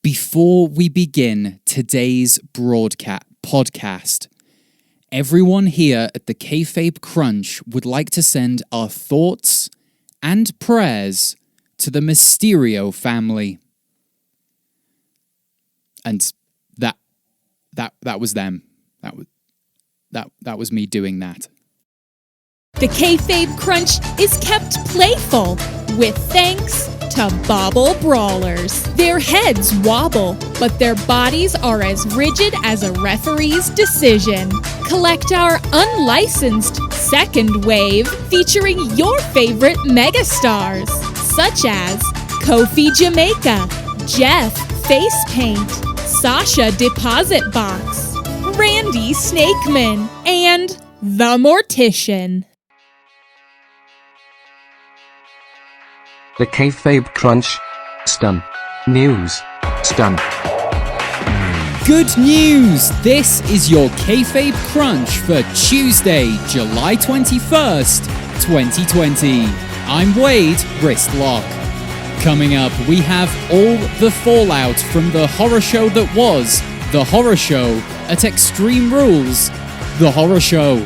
Before we begin today's podcast, everyone here at the Kayfabe Crunch would like to send our thoughts and prayers to the Mysterio family. And that was them. That was me doing that. The Kayfabe Crunch is kept playful with thanks to Bobble Brawlers. Their heads wobble, but their bodies are as rigid as a referee's decision. Collect our unlicensed second wave featuring your favorite megastars, such as Kofi Jamaica, Jeff Face Paint, Sasha Deposit Box, Randy Snakeman, and The Mortician. The Kayfabe Crunch. Stun. News. Stun. Good news! This is your Kayfabe Crunch for Tuesday, July 21st, 2020. I'm Wade Wristlock. Coming up, we have all the fallout from the horror show that was the horror show at Extreme Rules, the horror show.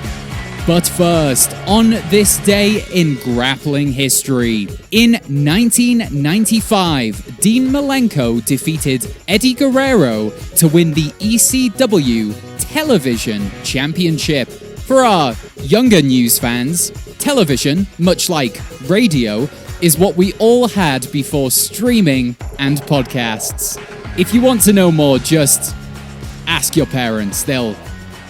But first, on this day in grappling history, in 1995, Dean Malenko defeated Eddie Guerrero to win the ECW Television Championship. For our younger news fans, television, much like radio, is what we all had before streaming and podcasts. If you want to know more, just ask your parents. They'll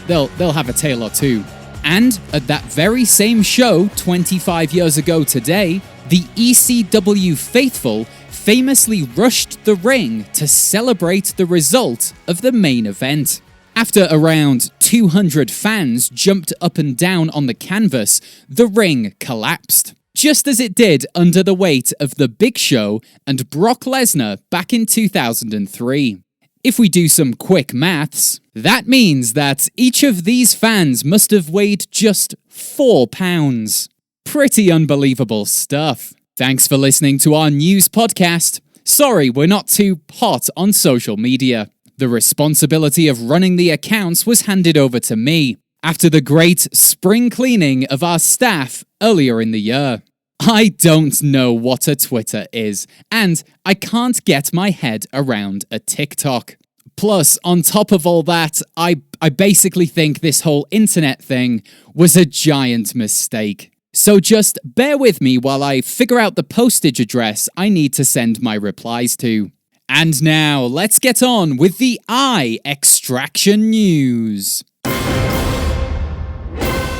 have a tale or two. And at that very same show, 25 years ago today, the ECW faithful famously rushed the ring to celebrate the result of the main event. After around 200 fans jumped up and down on the canvas, the ring collapsed, just as it did under the weight of The Big Show and Brock Lesnar back in 2003. If we do some quick maths, that means that each of these fans must have weighed just 4 pounds. Pretty unbelievable stuff. Thanks for listening to our news podcast. Sorry, we're not too hot on social media. The responsibility of running the accounts was handed over to me after the great spring cleaning of our staff earlier in the year. I don't know what a Twitter is, and I can't get my head around a TikTok. Plus, on top of all that, I basically think this whole internet thing was a giant mistake. So just bear with me while I figure out the postage address I need to send my replies to. And now, let's get on with the eye extraction news.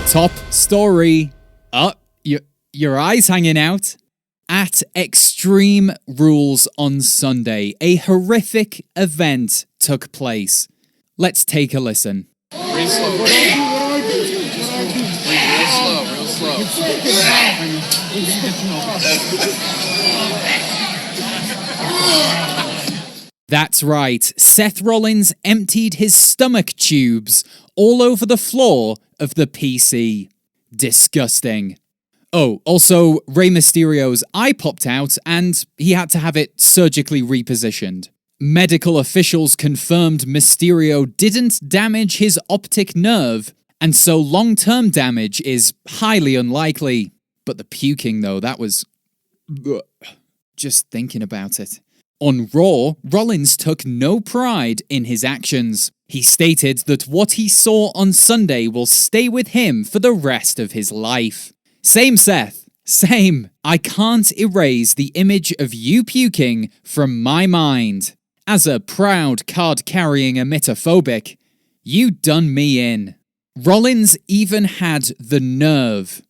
Top story. Your eye's hanging out. At Extreme Rules on Sunday, a horrific event took place. Let's take a listen. Real slow. Real slow. That's right, Seth Rollins emptied his stomach tubes all over the floor of the PC. Disgusting. Oh, also, Rey Mysterio's eye popped out and he had to have it surgically repositioned. Medical officials confirmed Mysterio didn't damage his optic nerve, and so long-term damage is highly unlikely. But the puking, though, that was... just thinking about it. On Raw, Rollins took no pride in his actions. He stated that what he saw on Sunday will stay with him for the rest of his life. Same, Seth. Same. I can't erase the image of you puking from my mind. As a proud card-carrying emitophobic, you done me in. Rollins even had the nerve,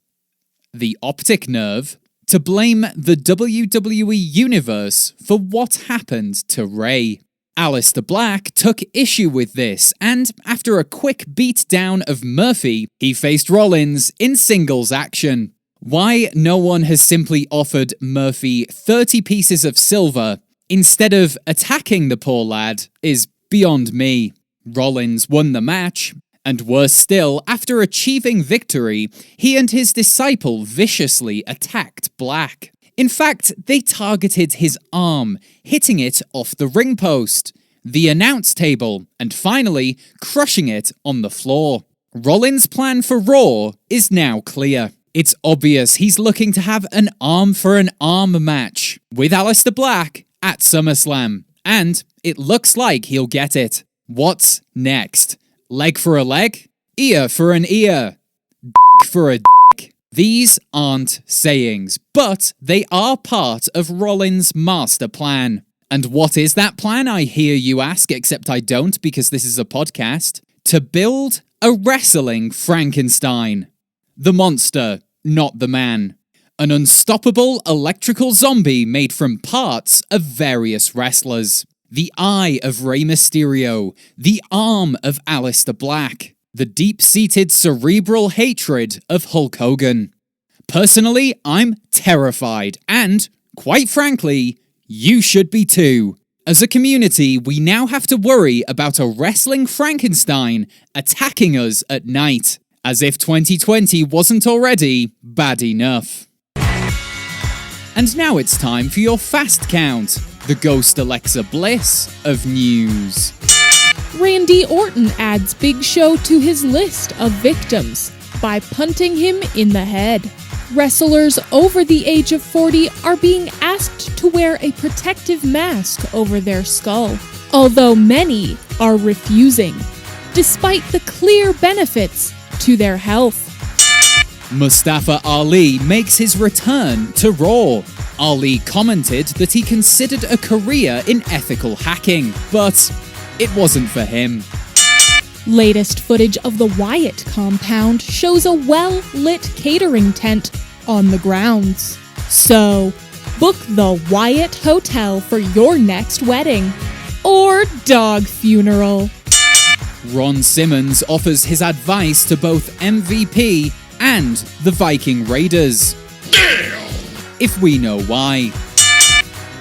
the optic nerve, to blame the WWE Universe for what happened to Rey. Aleister Black took issue with this, and after a quick beatdown of Murphy, he faced Rollins in singles action. Why no one has simply offered Murphy 30 pieces of silver instead of attacking the poor lad is beyond me. Rollins won the match, and worse still, after achieving victory, he and his disciple viciously attacked Black. In fact, they targeted his arm, hitting it off the ring post, the announce table, and finally crushing it on the floor. Rollins' plan for Raw is now clear. It's obvious he's looking to have an arm-for-an-arm match with Aleister Black at SummerSlam, and it looks like he'll get it. What's next? Leg for a leg? Ear for an ear? Dick for a dick? These aren't sayings, but they are part of Rollins' master plan. And what is that plan, I hear you ask, except I don't because this is a podcast? To build a wrestling Frankenstein. The monster, not the man. An unstoppable electrical zombie made from parts of various wrestlers. The eye of Rey Mysterio. The arm of Aleister Black. The deep-seated cerebral hatred of Hulk Hogan. Personally, I'm terrified, and, quite frankly, you should be too. As a community, we now have to worry about a wrestling Frankenstein attacking us at night, as if 2020 wasn't already bad enough. And now it's time for your fast count, the Ghost Alexa Bliss of news. Randy Orton adds Big Show to his list of victims by punting him in the head. Wrestlers over the age of 40 are being asked to wear a protective mask over their skull, although many are refusing, despite the clear benefits to their health. Mustafa Ali makes his return to Raw. Ali commented that he considered a career in ethical hacking, but it wasn't for him. Latest footage of the Wyatt compound shows a well-lit catering tent on the grounds. So, book the Wyatt Hotel for your next wedding or dog funeral. Ron Simmons offers his advice to both MVP and the Viking Raiders. Damn! If we know why.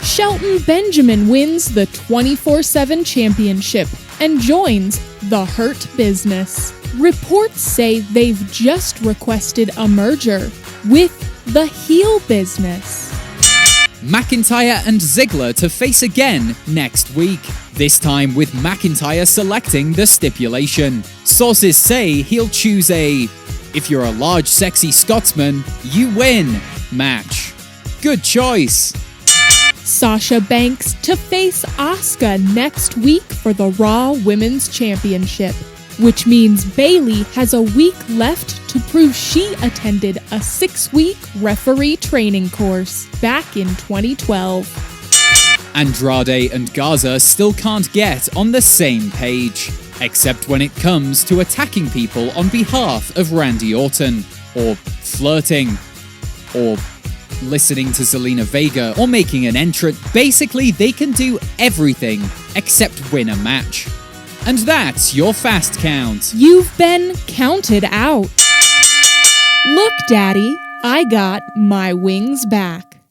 Shelton Benjamin wins the 24/7 championship and joins the Hurt Business. Reports say they've just requested a merger with the Heel Business. McIntyre and Ziggler to face again next week, this time with McIntyre selecting the stipulation. Sources say he'll choose a "if you're a large sexy Scotsman, you win" match. Good choice. Sasha Banks to face Asuka next week for the Raw Women's Championship, which means Bayley has a week left to prove she attended a 6-week referee training course back in 2012. Andrade and Garza still can't get on the same page, except when it comes to attacking people on behalf of Randy Orton, or flirting, or listening to Zelina Vega, or making an entrance. Basically, they can do everything except win a match. And that's your fast count. You've been counted out. Look, Daddy, I got my wings back.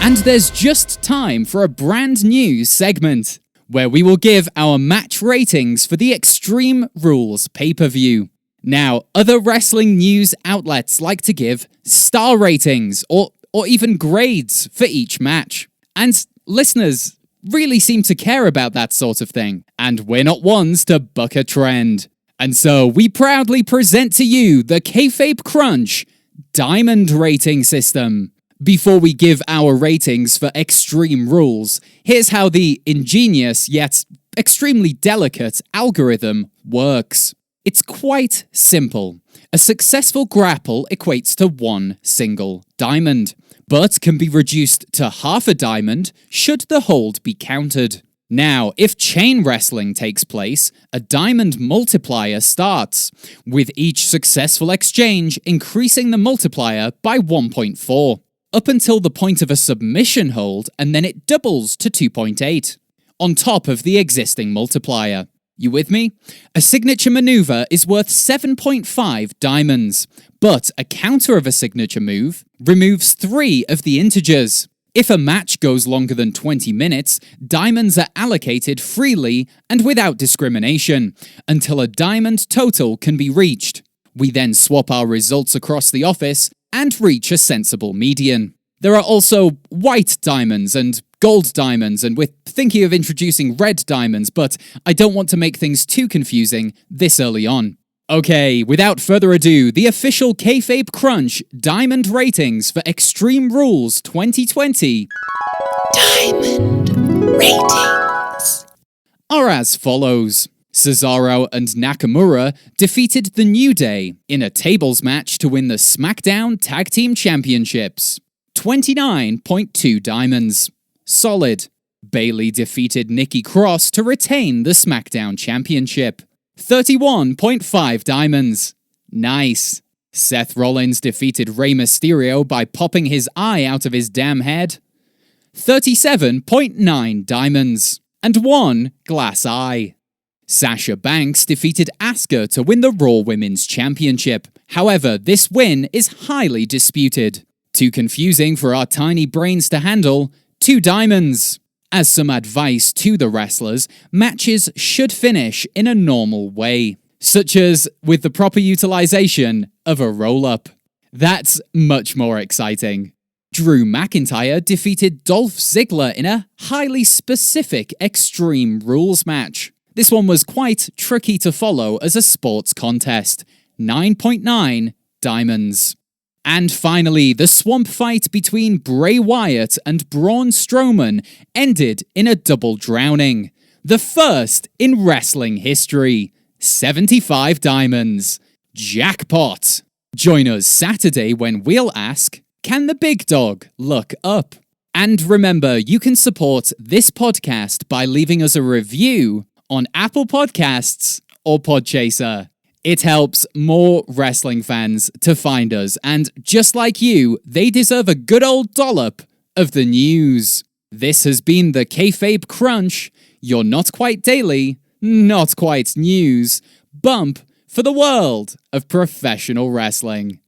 And there's just time for a brand new segment, where we will give our match ratings for the Extreme Rules pay-per-view. Now, other wrestling news outlets like to give star ratings or even grades for each match. And listeners really seem to care about that sort of thing. And we're not ones to buck a trend. And so we proudly present to you the Kayfabe Crunch Diamond Rating System. Before we give our ratings for Extreme Rules, here's how the ingenious yet extremely delicate algorithm works. It's quite simple. A successful grapple equates to 1 single diamond, but can be reduced to half a diamond should the hold be countered. Now, if chain wrestling takes place, a diamond multiplier starts, with each successful exchange increasing the multiplier by 1.4, up until the point of a submission hold, and then it doubles to 2.8, on top of the existing multiplier. You with me? A signature maneuver is worth 7.5 diamonds, but a counter of a signature move removes 3 of the integers. If a match goes longer than 20 minutes, diamonds are allocated freely and without discrimination, until a diamond total can be reached. We then swap our results across the office, and reach a sensible median. There are also white diamonds and gold diamonds, and we're thinking of introducing red diamonds, but I don't want to make things too confusing this early on. Okay, without further ado, the official Kayfabe Crunch Diamond Ratings for Extreme Rules 2020 Diamond ratings are as follows. Cesaro and Nakamura defeated The New Day in a tables match to win the SmackDown Tag Team Championships. 29.2 diamonds. Solid. Bayley defeated Nikki Cross to retain the SmackDown Championship. 31.5 diamonds. Nice. Seth Rollins defeated Rey Mysterio by popping his eye out of his damn head. 37.9 diamonds. And 1 glass eye. Sasha Banks defeated Asuka to win the Raw Women's Championship. However, this win is highly disputed. Too confusing for our tiny brains to handle. 2 diamonds. As some advice to the wrestlers, matches should finish in a normal way, such as with the proper utilization of a roll-up. That's much more exciting. Drew McIntyre defeated Dolph Ziggler in a highly specific Extreme Rules match. This one was quite tricky to follow as a sports contest. 9.9 diamonds. And finally, the swamp fight between Bray Wyatt and Braun Strowman ended in a double drowning. The first in wrestling history. 75 diamonds. Jackpot! Join us Saturday when we'll ask, can the big dog look up? And remember, you can support this podcast by leaving us a review on Apple Podcasts or Podchaser. It helps more wrestling fans to find us, and just like you, they deserve a good old dollop of the news. This has been the Kayfabe Crunch, your not quite daily, not quite news, bump for the world of professional wrestling.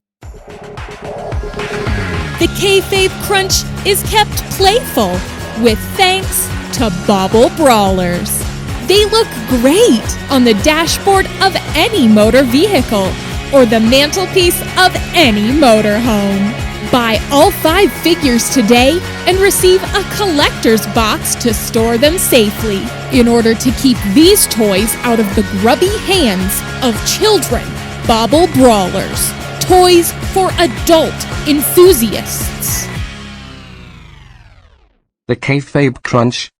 The Kayfabe Crunch is kept playful with thanks to Bobble Brawlers. They look great on the dashboard of any motor vehicle or the mantelpiece of any motorhome. Buy all 5 figures today and receive a collector's box to store them safely in order to keep these toys out of the grubby hands of children. Bobble Brawlers. Toys for adult enthusiasts. The Kayfabe Crunch